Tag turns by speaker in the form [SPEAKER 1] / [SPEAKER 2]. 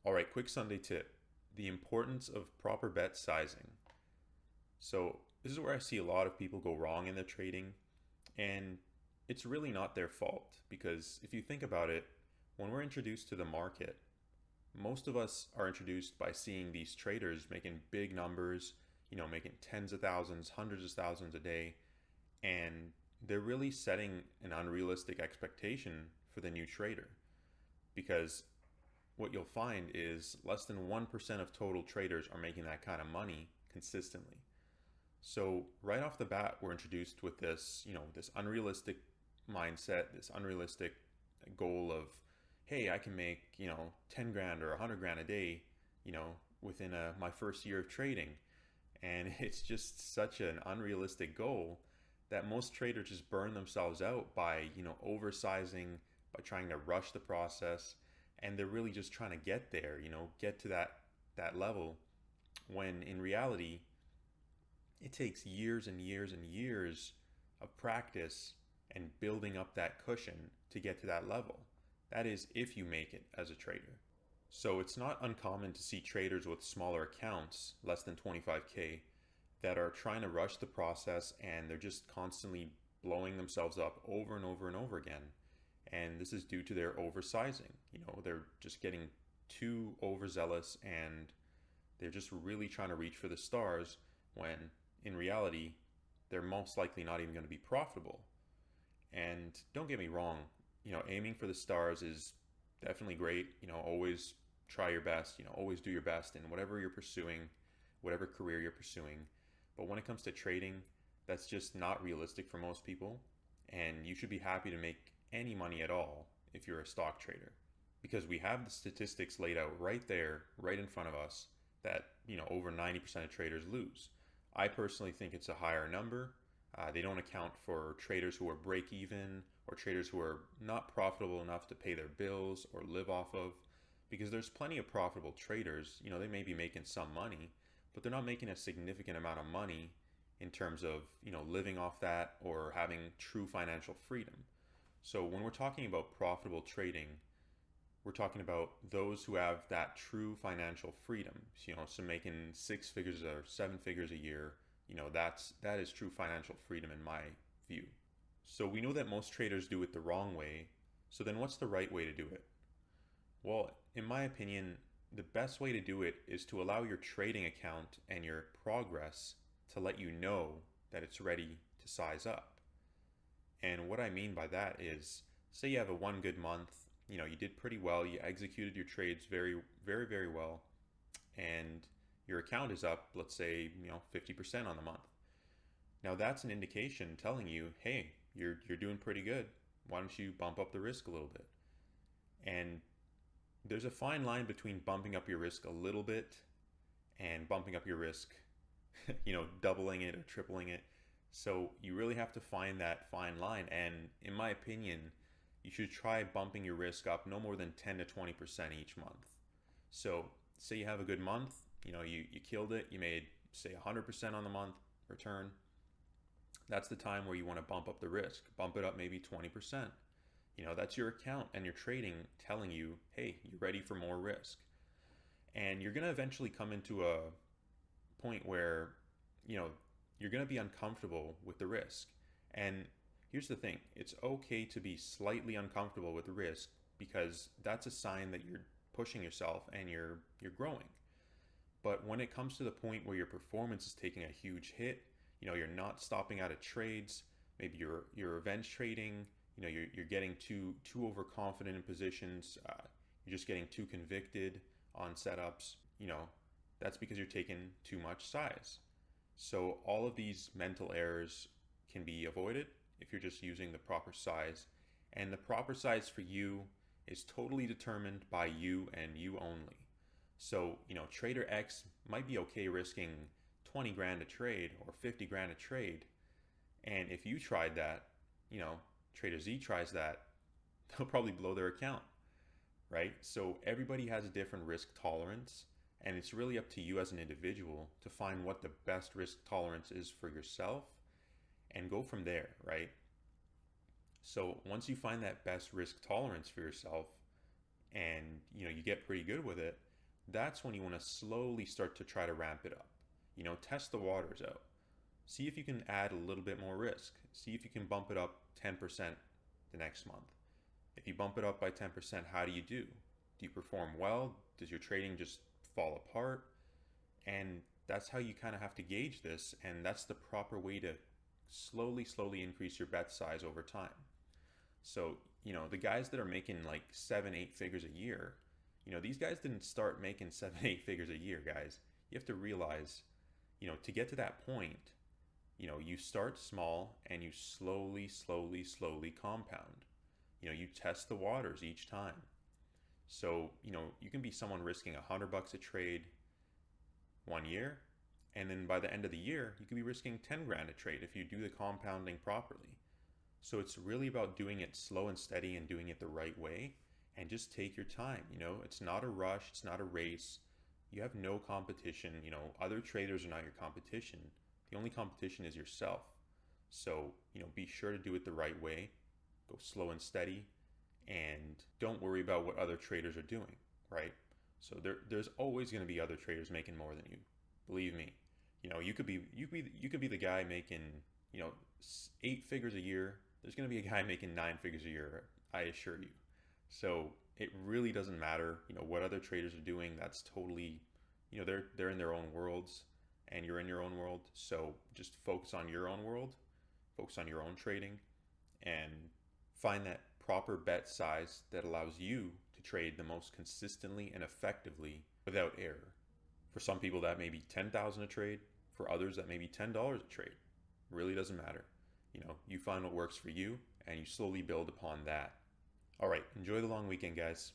[SPEAKER 1] All right, quick Sunday tip. The importance of proper bet sizing. So, this is where I see a lot of people go wrong in their trading, and it's really not their fault because if you think about it, when we're introduced to the market, most of us are introduced by seeing these traders making big numbers, making tens of thousands, hundreds of thousands a day, and they're really setting an unrealistic expectation for the new trader because what you'll find is less than 1% of total traders are making that kind of money consistently. So right off the bat, we're introduced with this, this unrealistic mindset, this unrealistic goal of, hey, I can make, 10 grand or 100 grand a day, within my first year of trading. And it's just such an unrealistic goal that most traders just burn themselves out by, oversizing, by trying to rush the process, and they're really just trying to get there, get to that level when in reality it takes years and years and years of practice and building up that cushion to get to that level. That is if you make it as a trader. So it's not uncommon to see traders with smaller accounts, less than 25K, that are trying to rush the process and they're just constantly blowing themselves up over and over and over again. And this is due to their oversizing. They're just getting too overzealous and they're just really trying to reach for the stars when in reality, they're most likely not even going to be profitable. And don't get me wrong, aiming for the stars is definitely great. Always try your best, always do your best in whatever you're pursuing, whatever career you're pursuing. But when it comes to trading, that's just not realistic for most people. And you should be happy to make any money at all if you're a stock trader because we have the statistics laid out right there, right in front of us that, over 90% of traders lose. I personally think it's a higher number. They don't account for traders who are break even or traders who are not profitable enough to pay their bills or live off of because there's plenty of profitable traders. They may be making some money, but they're not making a significant amount of money in terms of, living off that or having true financial freedom. So when we're talking about profitable trading, we're talking about those who have that true financial freedom. So making six figures or seven figures a year, that is true financial freedom in my view. So we know that most traders do it the wrong way. So then what's the right way to do it? Well, in my opinion, the best way to do it is to allow your trading account and your progress to let you know that it's ready to size up. And what I mean by that is, say you have a one good month, you did pretty well, you executed your trades very, very, very well, and your account is up, let's say, 50% on the month. Now that's an indication telling you, hey, you're doing pretty good. Why don't you bump up the risk a little bit? And there's a fine line between bumping up your risk a little bit and bumping up your risk, doubling it or tripling it. So you really have to find that fine line. And in my opinion, you should try bumping your risk up no more than 10 to 20% each month. So say you have a good month, you killed it, you made say 100% on the month return. That's the time where you want to bump up the risk, bump it up maybe 20%. That's your account and your trading telling you, hey, you're ready for more risk. And you're going to eventually come into a point where, you're going to be uncomfortable with the risk. And here's the thing, it's okay to be slightly uncomfortable with the risk because that's a sign that you're pushing yourself and you're growing. But when it comes to the point where your performance is taking a huge hit, you're not stopping out of trades, maybe you're revenge trading, you're getting too overconfident in positions, you're just getting too convicted on setups, that's because you're taking too much size. So all of these mental errors can be avoided if you're just using the proper size. And the proper size for you is totally determined by you and you only. So, Trader X might be okay risking 20 grand a trade or 50 grand a trade. And if you tried that, Trader Z tries that, they'll probably blow their account, right? So everybody has a different risk tolerance. And it's really up to you as an individual to find what the best risk tolerance is for yourself and go from there, right? So once you find that best risk tolerance for yourself and you get pretty good with it, that's when you want to slowly start to try to ramp it up. Test the waters out. See if you can add a little bit more risk. See if you can bump it up 10% the next month. If you bump it up by 10%, how do you do? Do you perform well? Does your trading just fall apart? And that's how you kind of have to gauge this, and that's the proper way to slowly increase your bet size over time. So, the guys that are making like 7, 8 figures a year, these guys didn't start making 7, 8 figures a year, guys. You have to realize, to get to that point, you start small and you slowly compound. You test the waters each time. So, you can be someone risking $100 a trade 1 year, and then by the end of the year, you could be risking 10 grand a trade if you do the compounding properly. So it's really about doing it slow and steady and doing it the right way, and just take your time. It's not a rush, it's not a race. You have no competition. Other traders are not your competition. The only competition is yourself. So, be sure to do it the right way. Go slow and steady, and don't worry about what other traders are doing, right? So there's always going to be other traders making more than you. Believe me. You could be the guy making, 8 figures a year. There's going to be a guy making 9 figures a year, I assure you. So it really doesn't matter, what other traders are doing. That's totally, they're in their own worlds, and you're in your own world. So just focus on your own world, focus on your own trading, and find that proper bet size that allows you to trade the most consistently and effectively without error. For some people, that may be 10,000 a trade. For others, that may be $10 a trade. It really doesn't matter. You find what works for you, and you slowly build upon that. All right, enjoy the long weekend, guys.